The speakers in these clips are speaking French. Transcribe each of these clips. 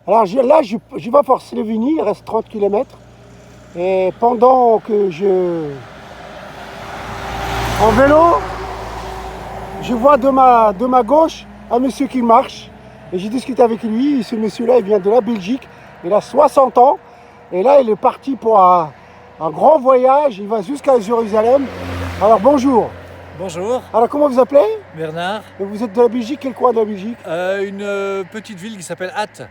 Alors là, je vais pour Slovénie, il reste 30 km. Et pendant que en vélo, je vois de ma gauche un monsieur qui marche. Et j'ai discuté avec lui. Ce monsieur-là, il vient de la Belgique. Il a 60 ans. Et là, il est parti pour un grand voyage. Il va jusqu'à Jérusalem. Alors, bonjour. Bonjour, Alors, comment vous appelez? Bernard. Et vous êtes de la Belgique, quel coin de la Belgique? Une petite ville qui s'appelle Ath,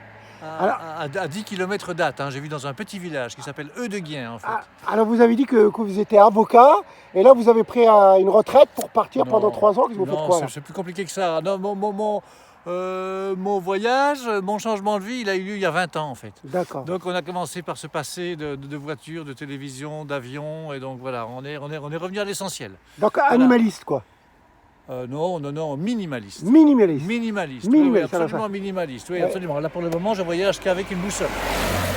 Alors- à 10 km d'Ath. J'ai vu dans un petit village qui s'appelle Eudeguien en fait. Alors, vous avez dit que vous étiez avocat. Et là, vous avez pris une retraite pour partir Non, pendant 3 ans. Qu'est-ce que vous faites non, quoi là? c'est plus compliqué que ça. Non, mon voyage, mon changement de vie, il a eu lieu il y a 20 ans en fait. D'accord. Donc on a commencé par se passer de voitures, de télévision, d'avions. Et donc voilà, on est revenu à l'essentiel. Donc, animaliste, quoi. Non, minimaliste. Minimaliste. Minimaliste, Minimaliste, oui, ça va, absolument minimaliste, oui, Ouais. absolument. Là pour le moment, je voyage qu'avec une boussole.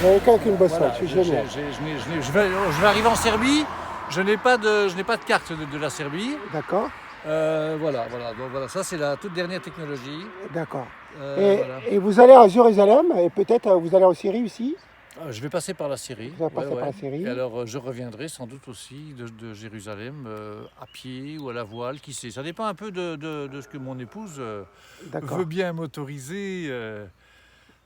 Vous avez qu'une bosse, Voilà, c'est génial. je vais arriver en Serbie, je n'ai pas de carte de la Serbie. D'accord, Voilà, donc voilà, ça c'est la toute dernière technologie. d'accord. Voilà. Et vous allez à Jérusalem, et peut-être vous allez en Syrie aussi. Je vais passer par la Syrie. Vous allez passer par la Syrie. Et alors je reviendrai sans doute aussi de Jérusalem à pied ou à la voile, qui sait. Ça dépend un peu de ce que mon épouse D'accord. veut bien m'autoriser.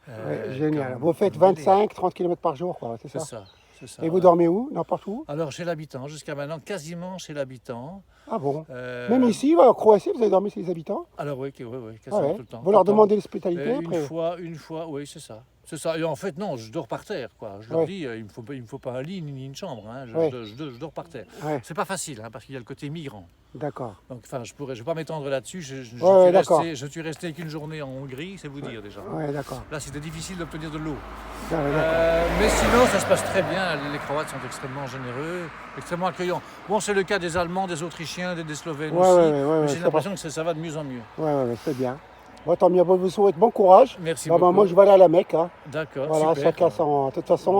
Ouais, génial. comme- Vous faites comme délai. 25-30 km par jour, quoi, c'est C'est ça? ça, c'est ça. Et vous dormez où? N'importe où? Alors chez l'habitant, jusqu'à maintenant, quasiment chez l'habitant. Ah bon? Euh, Même ici, en Croatie, vous avez dormi chez les habitants? Alors oui, Ah quasiment ouais. tout le temps. Vous leur Tout le temps. demandez l'hospitalité après? Une fois, oui, c'est ça. C'est ça. Et en fait, non, je dors par terre, quoi. Je leur Ouais. dis, il me faut pas un lit ni une chambre. Ouais. Je dors par terre. Ouais, C'est pas facile, parce qu'il y a le côté migrant. d'accord. Donc, enfin, je vais pas m'étendre là-dessus. Ouais, d'accord. Je suis resté qu'une journée en Hongrie, c'est vous dire déjà. Ouais, d'accord. Là, c'était difficile d'obtenir de l'eau. Ah ouais, d'accord. Mais sinon, ça se passe très bien. Les Croates sont extrêmement généreux, extrêmement accueillants. Bon, c'est le cas des Allemands, des Autrichiens, des Slovènes Ouais, aussi. ouais, Mais c'est j'ai l'impression que ça va de mieux en mieux. Ouais, c'est bien. Bon, tant mieux, bon, je vous souhaite bon courage. Merci Ah bah, beaucoup. moi, je vais aller à la Mecque. Hein. D'accord, Voilà, super. chacun son. De toute façon,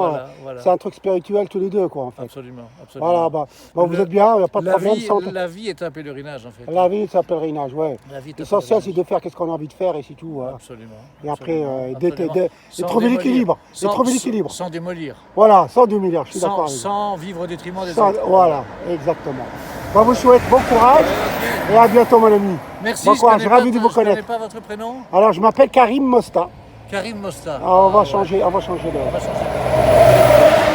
Voilà. c'est un truc spirituel tous les deux, quoi, en fait. Absolument, absolument. Voilà, bah, vous êtes bien, il n'y a pas de problème. La vie est un pèlerinage en fait. La vie, c'est un pèlerinage, ouais. La vie est un L'essentiel, c'est pèlerinage. de faire qu'est-ce qu'on a envie de faire et c'est tout. Voilà. Absolument. Et après, absolument. de Sans trouver démolir. l'équilibre. De Sans- trouver l'équilibre. Sans démolir. Voilà, sans démolir, je suis d'accord avec vous. Sans vivre au détriment des autres. Voilà, exactement. Bon, je vous souhaite bon courage et à bientôt, mon ami. Merci, Bon courage, connais ravi pas- de vous je connais connaître. pas votre prénom. Alors, je m'appelle Karim Mosta. Karim Mosta. Alors, on va ouais. changer de. On va changer.